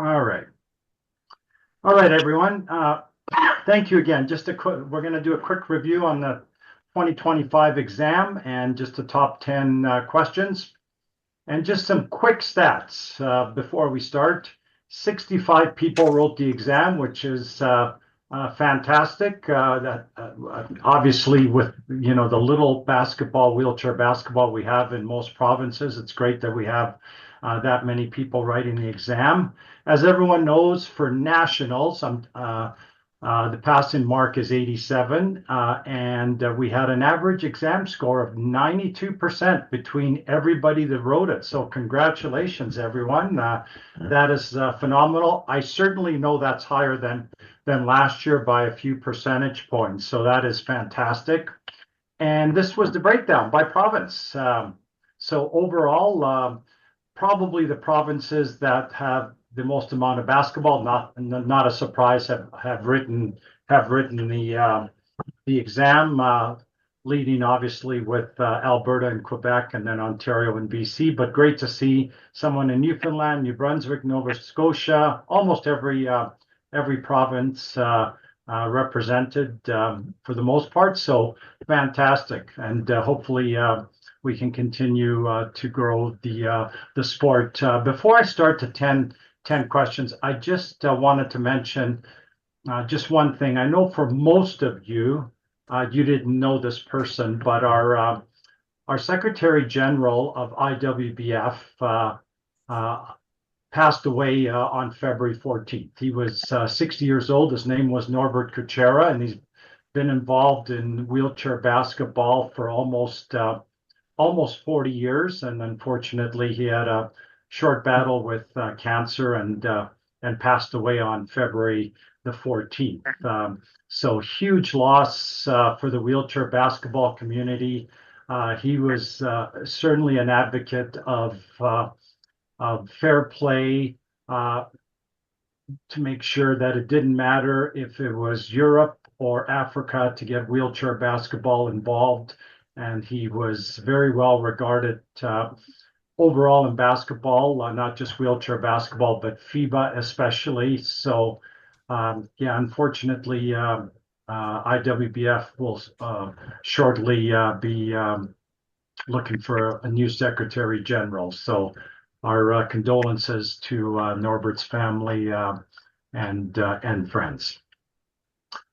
All right. All right, everyone. Thank you again. We're going to do a quick review on the 2025 exam and just the top 10 questions. And just some quick stats before we start. 65 people wrote the exam, which is fantastic. Obviously, with the little wheelchair basketball we have in most provinces, it's great that we have that many people writing the exam. As everyone knows, for nationals, the passing mark is 87, and we had an average exam score of 92% between everybody that wrote it. So congratulations, everyone. That is phenomenal. I certainly know that's higher than last year by a few percentage points. So that is fantastic. And this was the breakdown by province. So overall, probably the provinces that have the most amount of basketball, not a surprise, have written the exam, leading obviously with Alberta and Quebec, and then Ontario and BC. But great to see someone in Newfoundland, New Brunswick, Nova Scotia, almost every province represented for the most part. So fantastic, and hopefully we can continue to grow the sport. Before I start the 10 questions, I just wanted to mention just one thing. I know for most of you, you didn't know this person, but our Secretary General of IWBF passed away on February 14th. He was 60 years old. His name was Norbert Kuchera, and he's been involved in wheelchair basketball for almost 40 years. And unfortunately, he had a short battle with cancer and passed away on February the 14th. So huge loss for the wheelchair basketball community. He was certainly an advocate of fair play, to make sure that it didn't matter if it was Europe or Africa to get wheelchair basketball involved. And he was very well regarded overall in basketball, not just wheelchair basketball, but FIBA especially. So, yeah, unfortunately, IWBF will shortly be looking for a new Secretary General. So, our condolences to Norbert's family and friends.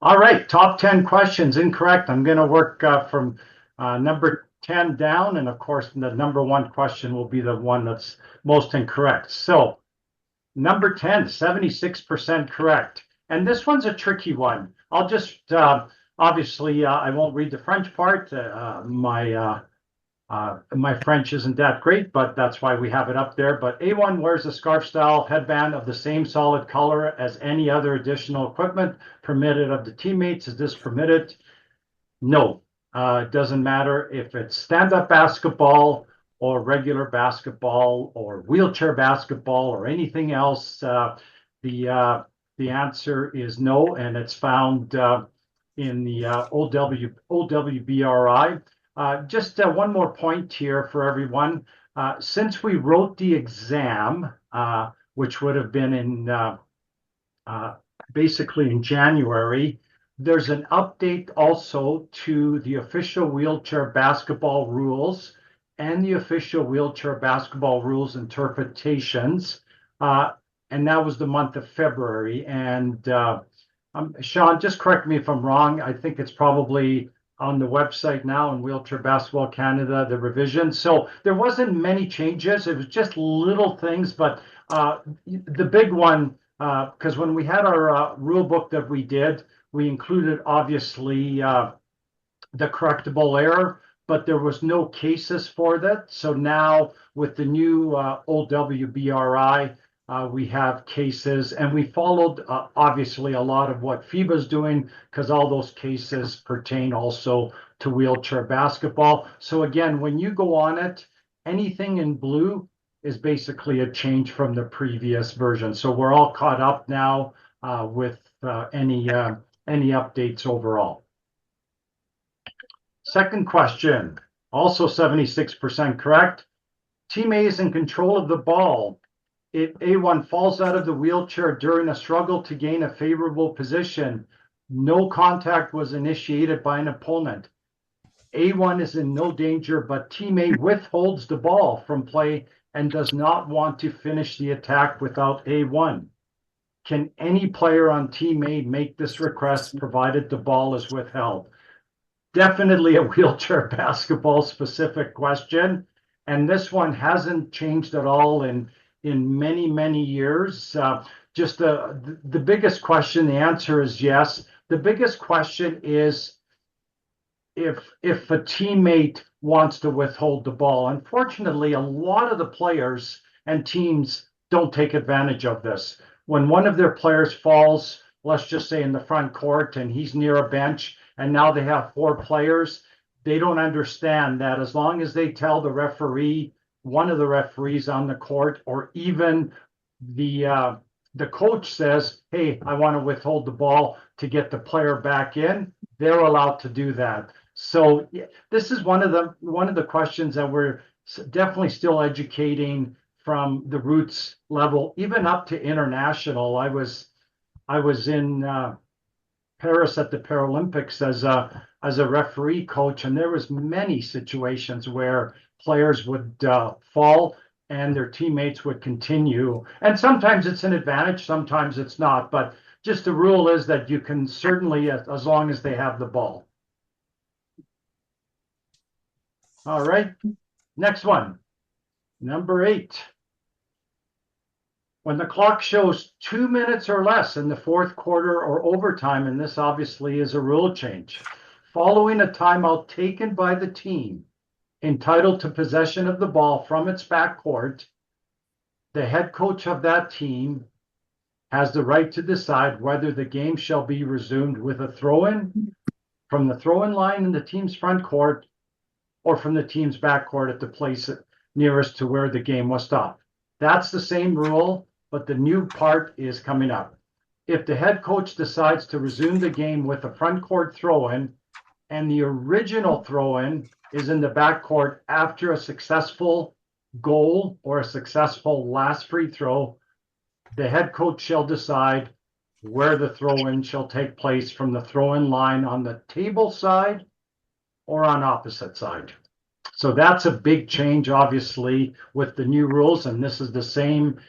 All right, top 10 questions. Incorrect. I'm going to work from number 10 down, and of course, the number one question will be the one that's most incorrect. So, number 10, 76% correct. And this one's a tricky one. I'll just, obviously, I won't read the French part. My French isn't that great, but that's why we have it up there. But A1 wears a scarf-style headband of the same solid color as any other additional equipment permitted of the teammates. Is this permitted? No. It doesn't matter if it's stand-up basketball or regular basketball or wheelchair basketball or anything else. The answer is no, and it's found in the OWBRI. Just one more point here for everyone. Since we wrote the exam, which would have been in basically in January, there's an update also to the official wheelchair basketball rules and the official wheelchair basketball rules interpretations. And that was the month of February. And Sean, just correct me if I'm wrong. I think it's probably on the website now in Wheelchair Basketball Canada, the revision. So there wasn't many changes. It was just little things, but the big one, because when we had our rule book that we did, we included obviously the correctable error, but there was no cases for that. So now with the new OWBRI, we have cases, and we followed obviously a lot of what FIBA is doing, because all those cases pertain also to wheelchair basketball. So again, when you go on it, anything in blue is basically a change from the previous version. So we're all caught up now with any updates overall. Second question, also 76% correct. Team A is in control of the ball. If A1 falls out of the wheelchair during a struggle to gain a favorable position, no contact was initiated by an opponent. A1 is in no danger, but team A withholds the ball from play and does not want to finish the attack without A1. Can any player on team A make this request provided the ball is withheld? Definitely a wheelchair basketball specific question. And this one hasn't changed at all in many, many years. Just the biggest question, the answer is yes. The biggest question is if a teammate wants to withhold the ball. Unfortunately, a lot of the players and teams don't take advantage of this. When one of their players falls, let's just say in the front court, and he's near a bench, and now they have 4 players, they don't understand that as long as they tell the referee, one of the referees on the court, or even the coach says, hey, I want to withhold the ball to get the player back in, they're allowed to do that. So this is one of the questions that we're definitely still educating from the roots level, even up to international. I was in Paris at the Paralympics as a referee coach, and there was many situations where players would fall and their teammates would continue. And sometimes it's an advantage, sometimes it's not. But just the rule is that you can certainly, as long as they have the ball. All right, next one, number 8. When the clock shows 2 minutes or less in the fourth quarter or overtime, and this obviously is a rule change, following a timeout taken by the team entitled to possession of the ball from its backcourt, the head coach of that team has the right to decide whether the game shall be resumed with a throw-in from the throw-in line in the team's front court or from the team's backcourt at the place nearest to where the game was stopped. That's the same rule, but the new part is coming up. If the head coach decides to resume the game with a front court throw-in and the original throw-in is in the backcourt after a successful goal or a successful last free throw, the head coach shall decide where the throw-in shall take place from the throw-in line on the table side or on opposite side. So that's a big change, obviously, with the new rules, and this is the same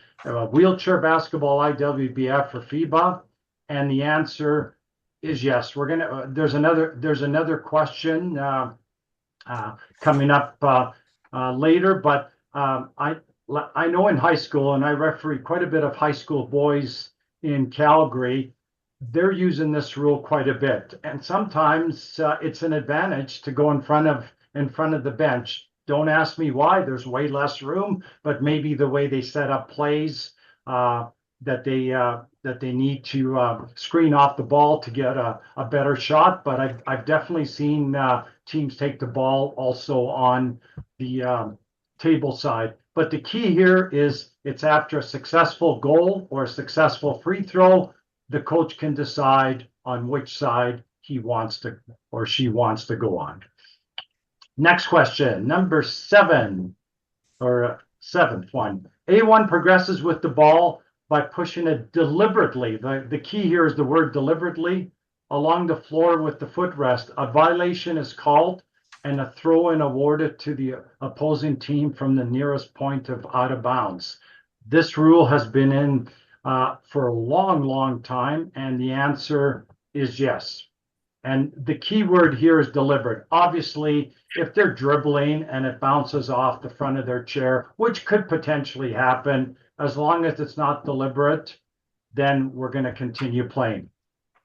wheelchair basketball IWBF for FIBA, and the answer is yes. We're gonna. There's another question coming up later, but I know in high school, and I referee quite a bit of high school boys in Calgary, they're using this rule quite a bit, and sometimes it's an advantage to go in front of the bench. Don't ask me why. There's way less room, but maybe the way they set up plays that they need to screen off the ball to get a better shot. But I've definitely seen teams take the ball also on the table side. But the key here is it's after a successful goal or a successful free throw, the coach can decide on which side he wants to or she wants to go on. Next question, number 7, or 7th one. A1 progresses with the ball by pushing it deliberately. The key here is the word deliberately along the floor with the footrest. A violation is called and a throw-in awarded to the opposing team from the nearest point of out of bounds. This rule has been in for a long, long time, and the answer is yes. And the key word here is deliberate. Obviously, if they're dribbling and it bounces off the front of their chair, which could potentially happen, as long as it's not deliberate, then we're going to continue playing.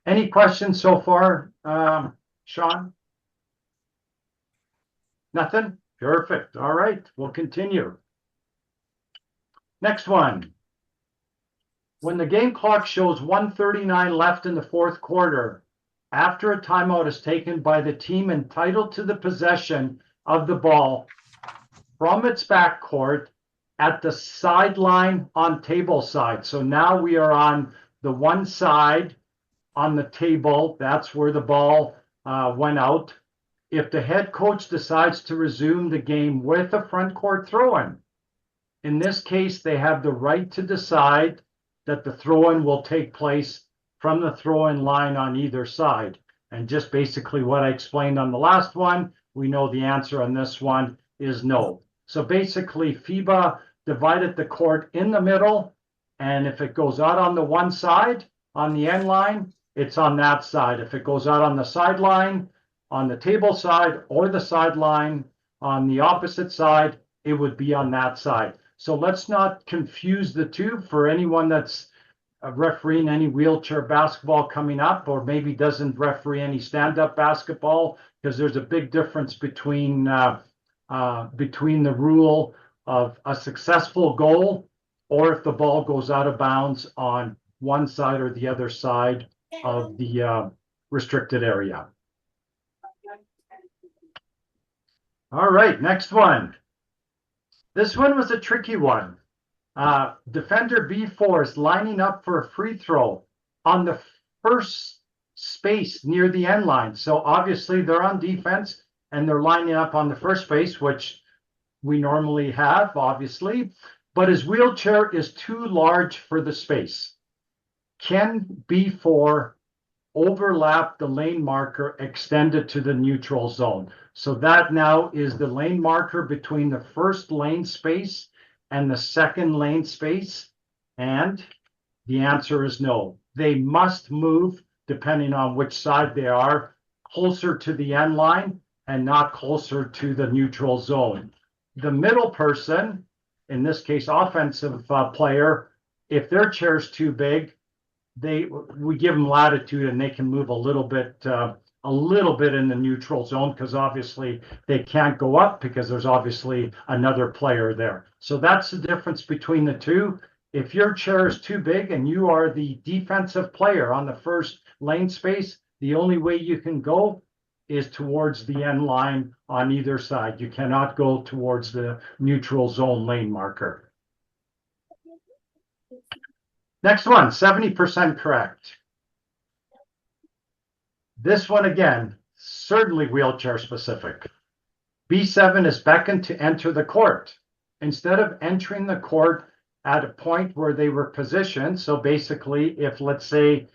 Any questions so far, Sean? Nothing? Perfect. All right, we'll continue. Next one. When the game clock shows 1:39 left in the fourth quarter, after a timeout is taken by the team entitled to the possession of the ball from its backcourt at the sideline on table side. So now we are on the one side on the table. That's where the ball went out. If the head coach decides to resume the game with a front court throw-in, In this case, they have the right to decide that the throw-in will take place from the throw-in line on either side. And just basically what I explained on the last one, we know the answer on this one is no. So basically, FIBA divided the court in the middle, and if it goes out on the one side, on the end line, it's on that side. If it goes out on the sideline, on the table side, or the sideline on the opposite side, it would be on that side. So let's not confuse the two for anyone that's refereeing any wheelchair basketball coming up, or maybe doesn't referee any stand-up basketball, because there's a big difference between the rule of a successful goal, or if the ball goes out of bounds on one side or the other side of the restricted area. All right, next one. This one was a tricky one. Defender B4 is lining up for a free throw on the first space near the end line. So obviously they're on defense and they're lining up on the first space, which we normally have, obviously, but his wheelchair is too large for the space. Can B4 overlap the lane marker extended to the neutral zone? So that now is the lane marker between the first lane space and the second lane space. And the answer is no. They must move, depending on which side they are, closer to the end line and not closer to the neutral zone. The middle person, in this case, offensive player, if their chair's too big, we give them latitude and they can move a little bit in the neutral zone, because obviously they can't go up because there's obviously another player there. So that's the difference between the two. If your chair is too big and you are the defensive player on the first lane space, the only way you can go is towards the end line on either side. You cannot go towards the neutral zone lane marker. Next one, 70% correct. This one again, certainly wheelchair specific. B7 is beckoned to enter the court. Instead of entering the court at a point where they were positioned, so basically if, let's say,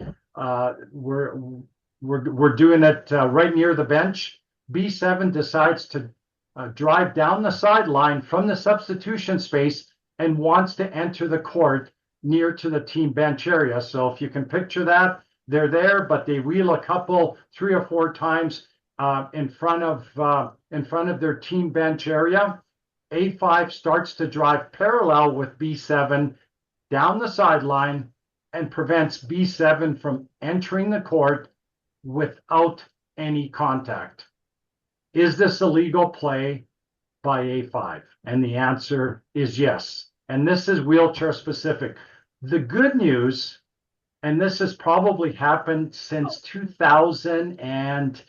we're doing it right near the bench, B7 decides to drive down the sideline from the substitution space and wants to enter the court near to the team bench area. So if you can picture that, they're there, but they wheel a couple, 3 or 4 times in front of their team bench area. A5 starts to drive parallel with B7 down the sideline and prevents B7 from entering the court without any contact. Is this a legal play by A5? And the answer is yes. And this is wheelchair specific. The good news, and this has probably happened since 2000 and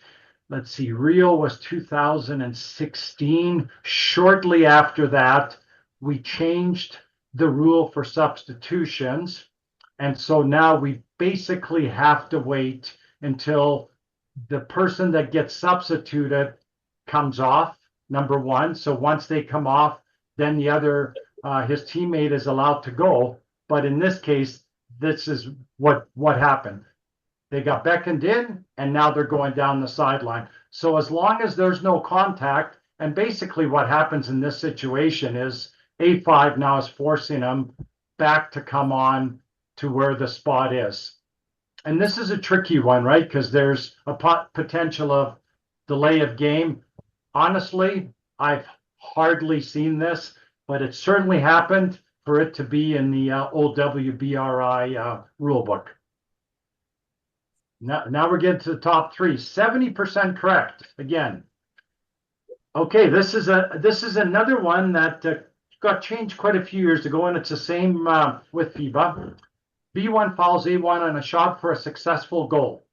let's see, Rio was 2016. Shortly after that, we changed the rule for substitutions. And so now we basically have to wait until the person that gets substituted comes off, number one. So once they come off, then the other, his teammate is allowed to go. But in this case, this is what happened. They got beckoned in, and now they're going down the sideline. So as long as there's no contact, and basically what happens in this situation is A5 now is forcing them back to come on to where the spot is. And this is a tricky one, right? Because there's a potential of delay of game. Honestly, I've hardly seen this, but it certainly happened for it to be in the OWBRI rule book. Now we're getting to the top 3. 70% correct again. Okay, this is another one that got changed quite a few years ago, and it's the same with FIBA. B1 fouls A1 on a shot for a successful goal.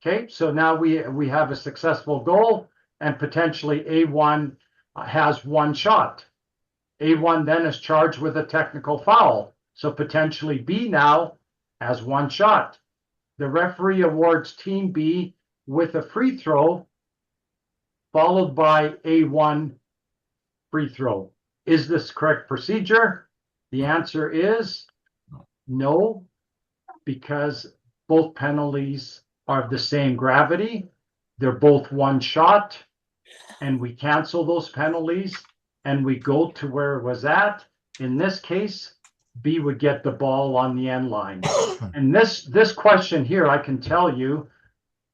Okay, so now we have a successful goal, and potentially A1 has one shot. A1 then is charged with a technical foul, so potentially B now has one shot. The referee awards Team B with a free throw, followed by A1 free throw. Is this correct procedure? The answer is no, because both penalties are of the same gravity. They're both one shot, and we cancel those penalties and we go to where it was at. In this case, B would get the ball on the end line. And this question here, I can tell you,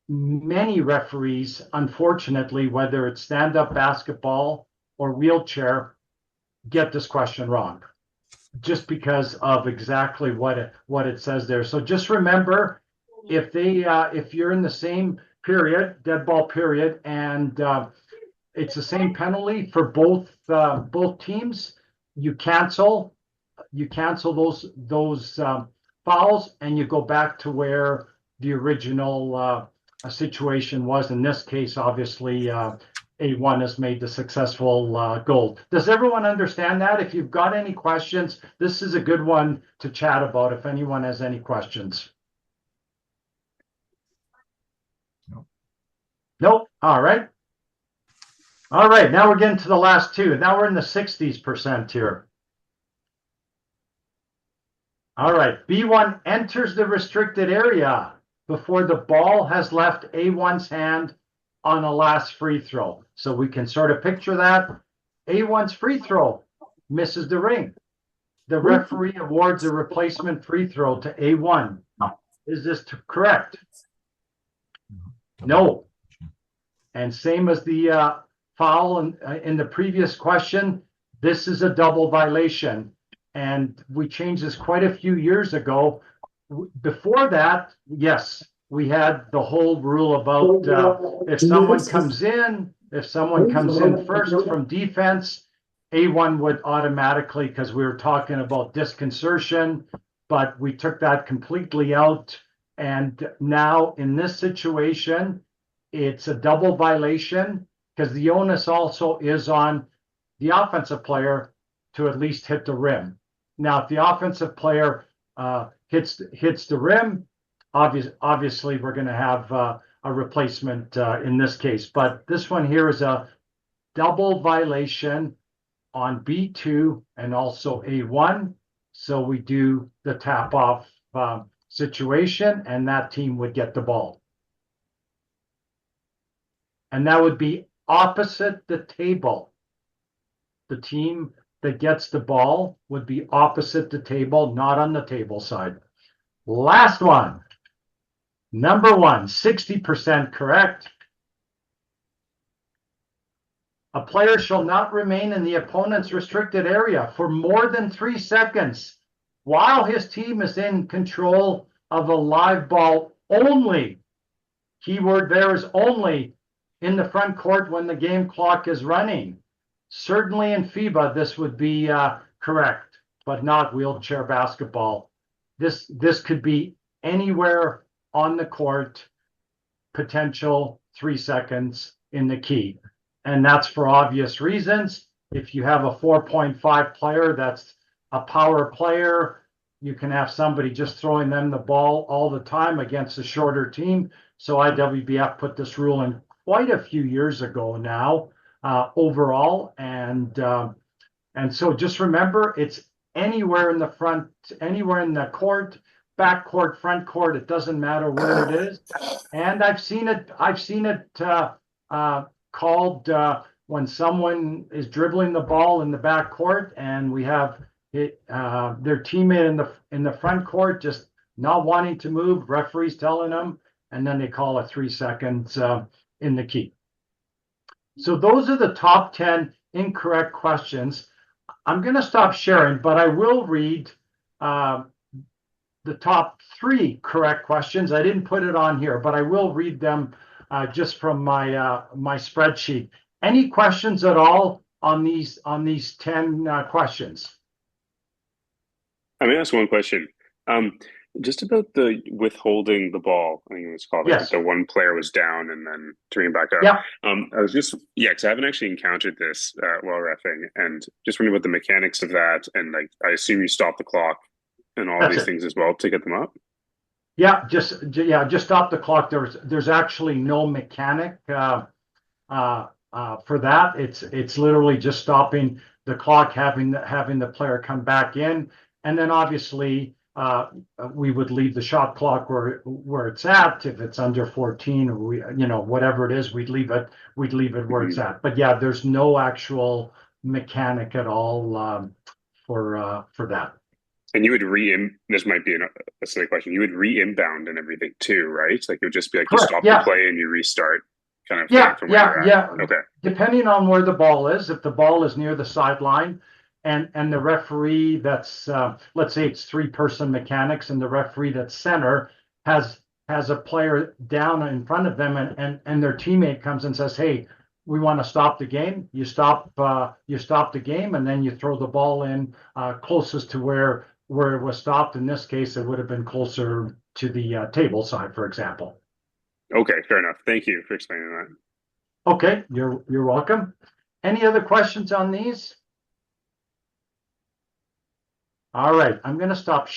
many referees, unfortunately, whether it's stand-up basketball or wheelchair, get this question wrong, just because of exactly what it says there. So just remember, if you're in the same period, dead ball period, and it's the same penalty for both teams, you cancel those fouls, and you go back to where the original situation was. In this case, obviously, A1 has made the successful goal. Does everyone understand that? If you've got any questions, this is a good one to chat about if anyone has any questions. Nope. All right. All right. Now we're getting to the last two. Now we're in the 60% here. All right. B1 enters the restricted area before the ball has left A1's hand on a last free throw. So we can sort of picture that. A1's free throw misses the ring. The referee awards a replacement free throw to A1. Is this correct? No. And same as the foul in the previous question, this is a double violation. And we changed this quite a few years ago. Before that, yes, we had the whole rule about if someone comes in first from defense, A1 would automatically, because we were talking about disconcertion, but we took that completely out. And now in this situation, it's a double violation because the onus also is on the offensive player to at least hit the rim. Now, if the offensive player hits the rim, obviously we're going to have a replacement in this case. But this one here is a double violation on B2 and also A1. So we do the tap off situation, and that team would get the ball. And that would be opposite the table. The team that gets the ball would be opposite the table, not on the table side. Last one. Number one, 60% correct. A player shall not remain in the opponent's restricted area for more than 3 seconds while his team is in control of a live ball only. Keyword there is only in the front court when the game clock is running. Certainly in FIBA, this would be correct, but not wheelchair basketball. This could be anywhere on the court, potential 3 seconds in the key. And that's for obvious reasons. If you have a 4.5 player, that's a power player. You can have somebody just throwing them the ball all the time against a shorter team. So IWBF put this rule in quite a few years ago now, overall. And so just remember, it's anywhere in the front, anywhere in the court, back court, front court, it doesn't matter where it is. And I've seen it called when someone is dribbling the ball in the back court and we have their teammate in the front court just not wanting to move, referees telling them, and then they call it 3 seconds in the key. So those are the top 10 incorrect questions. I'm going to stop sharing, but I will read the top 3 correct questions. I didn't put it on here, but I will read them just from my my spreadsheet. Any questions at all on these 10 questions? I may ask one question. Just about the withholding the ball, I think it was called. Yes. The one player was down and then to bring it back up. Yeah. I was just, because I haven't actually encountered this while reffing, and just wondering about the mechanics of that. And like, I assume you stop the clock and all these things as well to get them up. Yeah, just stop the clock. There's actually no mechanic For that, it's literally just stopping the clock, having the player come back in, and then obviously we would leave the shot clock where it's at. If it's under 14, or whatever it is, we'd leave it where it's at. But yeah, there's no actual mechanic at all for that. And you would this might be a silly question. You would re-inbound and everything too, right? Like it would just be like you Correct, stop yeah. the play and you restart kind of Yeah, thing from where you're at. yeah. Okay. Depending on where the ball is, if the ball is near the sideline and the referee that's let's say it's 3-person mechanics, and the referee that's center has a player down in front of them, and their teammate comes and says, "Hey, we want to stop the game." You stop the game, and then you throw the ball in closest to where it was stopped. In this case, it would have been closer to the table side, for example. Okay, fair enough. Thank you for explaining that. Okay, you're welcome. Any other questions on these? All right, I'm going to stop